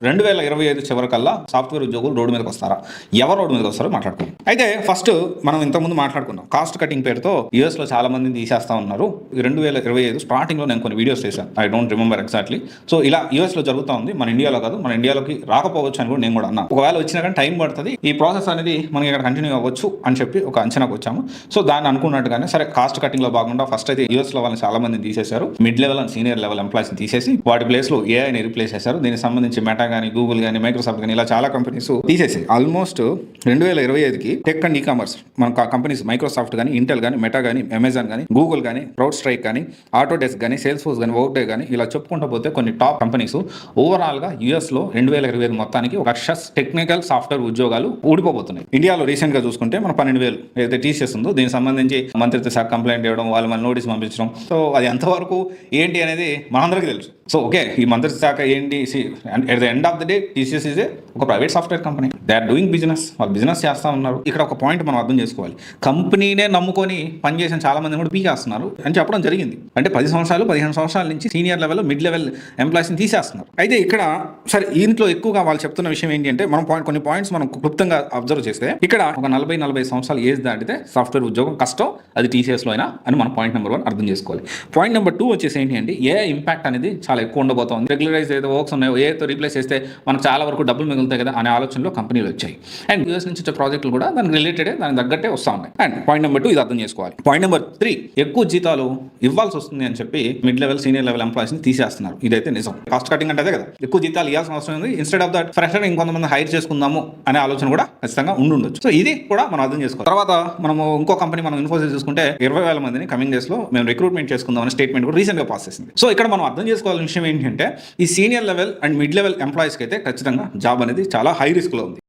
2025 చివరికల్లా సాఫ్ట్వేర్ ఉద్యోగులు రోడ్డు మీదకి వస్తారా? ఎవరు రోడ్డు మీదకి వస్తారో మాట్లాడుకుందాం. అయితే ఫస్ట్ మనం ఇంతకుముందు మాట్లాడుకున్నాం కాస్ట్ కటింగ్ పేరుతో యూఎస్ లో చాలా మందిని తీసేస్తా ఉన్నారు. 2025 స్టార్టింగ్ లో నేను కొన్ని వీడియోస్ చేశాను, I don't remember exactly. So ఇలా యూఎస్ లో జరుగుతూ ఉంది, మన ఇండియాలో కాదు, మన ఇండియాలోకి రాకపోవచ్చు అని కూడా నేను కూడా అన్నా. ఒకవేళ వచ్చినా కానీ టైం పడుతుంది, ఈ ప్రాసెస్ అనేది మనకి ఇక్కడ కంటిన్యూ అవ్వచ్చు అని చెప్పి ఒక అంచనాకు వచ్చాము. సో దాన్ని అనుకున్నట్టుగానే సరే కాస్ట్ కటింగ్ లో భాగంగా ఫస్ట్ అయితే యూఎస్ లో వాళ్ళని చాలా మందిని తీసేశారు, mid level and senior level employees తీసేసి వాటి ప్లేస్ లో ఏఐని రీప్లేస్ చేశారు. దీనికి సంబంధించి మెటా కానీ, గూగుల్ కానీ, మైక్రోసాఫ్ట్ కానీ ఇలా చాలా కంపెనీస్ తీసేసి ఆల్మోస్ట్ 2025కి టెక్ అండ్ ఈ కామర్స్ మన కంపెనీస్ మైక్రోసాఫ్ట్ కానీ, ఇంటెల్ కానీ, మెటా కానీ, అమెజాన్ కానీ, గూగుల్ కానీ, క్రౌడ్ స్ట్రైక్ కానీ, ఆటోడెస్క్ కానీ, సేల్స్ ఫోర్స్ కానీ, వర్క్డే కానీ ఇలా చెప్పుకుంటూ పోతే కొన్ని టాప్ కంపెనీస్ ఓవరాల్ గా యూఎస్ లో 2025 మొత్తానికి 1 లక్ష టెక్నికల్ సాఫ్ట్వేర్ ఉద్యోగాలు ఊడిపోతున్నాయి. ఇండియాలో రీసెంట్ గా చూసుకుంటే మన 12,000 ఏదైతే టీసీఎస్ ఉందో దీనికి సంబంధించి మంత్రిత్వ శాఖ కంప్లైంట్ ఇవ్వడం, వాళ్ళు మన నోటీస్ పంపించడం. సో అది ఎంతవరకు ఏంటి అనేది మనందరికీ తెలుసు. సో ఓకే, ఈ మంత్రిత్వ శాఖ ఏంటి, at the end of the day TCS is ఒక private software company, they are doing business, వాళ్ళు బిజినెస్ చేస్తా ఉన్నారు. ఇక్కడ ఒక పాయింట్ మనం అర్థం చేసుకోవాలి, కంపెనీనే నమ్ముకొని పనిచేసిన చాలా మంది కూడా పీకేస్తున్నారు అని చెప్పడం జరిగింది. అంటే 10 సంవత్సరాలు 15 సంవత్సరాల నుంచి సీనియర్ లెవెల్, మిడ్ లెవెల్ ఎంప్లాయీస్ని తీసేస్తున్నారు. అయితే ఇక్కడ సరే ఇంట్లో ఎక్కువగా వాళ్ళు చెప్తున్న విషయం ఏంటి అంటే మనం కొన్ని పాయింట్స్ మనం క్లుప్తంగా అబ్జర్వ్ చేస్తే ఇక్కడ ఒక 40 సంవత్సరాలు ఏజ్ దాటితే సాఫ్ట్వేర్ ఉద్యోగం కష్టం, అది టీసీఎస్లో అయినా అని మనం పాయింట్ నెంబర్ 1 అర్థం చేసుకోవాలి. పాయింట్ నెంబర్ 2 వచ్చేసి ఏంటి అంటే ఏ ఇంపాక్ట్ అనేది చాలా ఎక్కువ ఉండబోతోంది. రెగ్యులరైజ్ ఏదో వర్క్స్ ఉన్నాయో ఏతో రీప్లేస్ చేస్తే మనకు చాలా వరకు డబ్బులు మిగులుతాయి కదా అనే ఆలోచనలో కంపెనీలు వచ్చాయి. అండ్ యూఎస్ నుంచి వచ్చే ప్రాజెక్టులు కూడా దానికి రిలేటెడ్, దానికి తగ్గట్టే వస్తూ ఉన్నాయి. అండ్ పాయింట్ నెంబర్ 2 ఇది అర్థం చేసుకోవాలి. పాయింట్ నెంబర్ 3 ఎక్కువ జీతాలు ఇవ్వాల్సి వస్తుంది అని చెప్పి మిడ్ లెవెల్, సీనియర్ లెవెల్ ఎంప్లాయీస్ని తీసేస్తున్నారు. ఇదైతే నిజం. కాస్ట్ కటింగ్ అంటే అదే కదా, ఎక్కువ జీతాలు ఇవ్వాల్సిన అవసరం ఉంది. ఇన్స్టెడ్ ఆఫ్ దట్ ఫ్రెషర్ ఇంకొంతమంది హైర్ చేసుకుందాము అనే ఆలోచన కూడా ఖచ్చితంగా ఉండొచ్చు. సో ఇది కూడా మనం అర్థం చేసుకోవాలి. తర్వాత మనము ఇంకో కంపెనీ మనం ఇన్ఫోసిస్ చూసుకుంటే 20,000 మందిని కమింగ్ డేస్ లో మేము రిక్రూట్మెంట్ చేసుకుందాం అనే స్టేట్మెంట్ కూడా రీసెంట్ గా పాస్ చేసింది. సో ఇక్కడ మనం అర్థం చేసుకోవాల్సిన విషయం ఏంటంటే ఈ senior level and mid level ఎంప్లాయీస్కి అయితే ఖచ్చితంగా జాబ్ అనేది చాలా హై రిస్క్ లో ఉంది.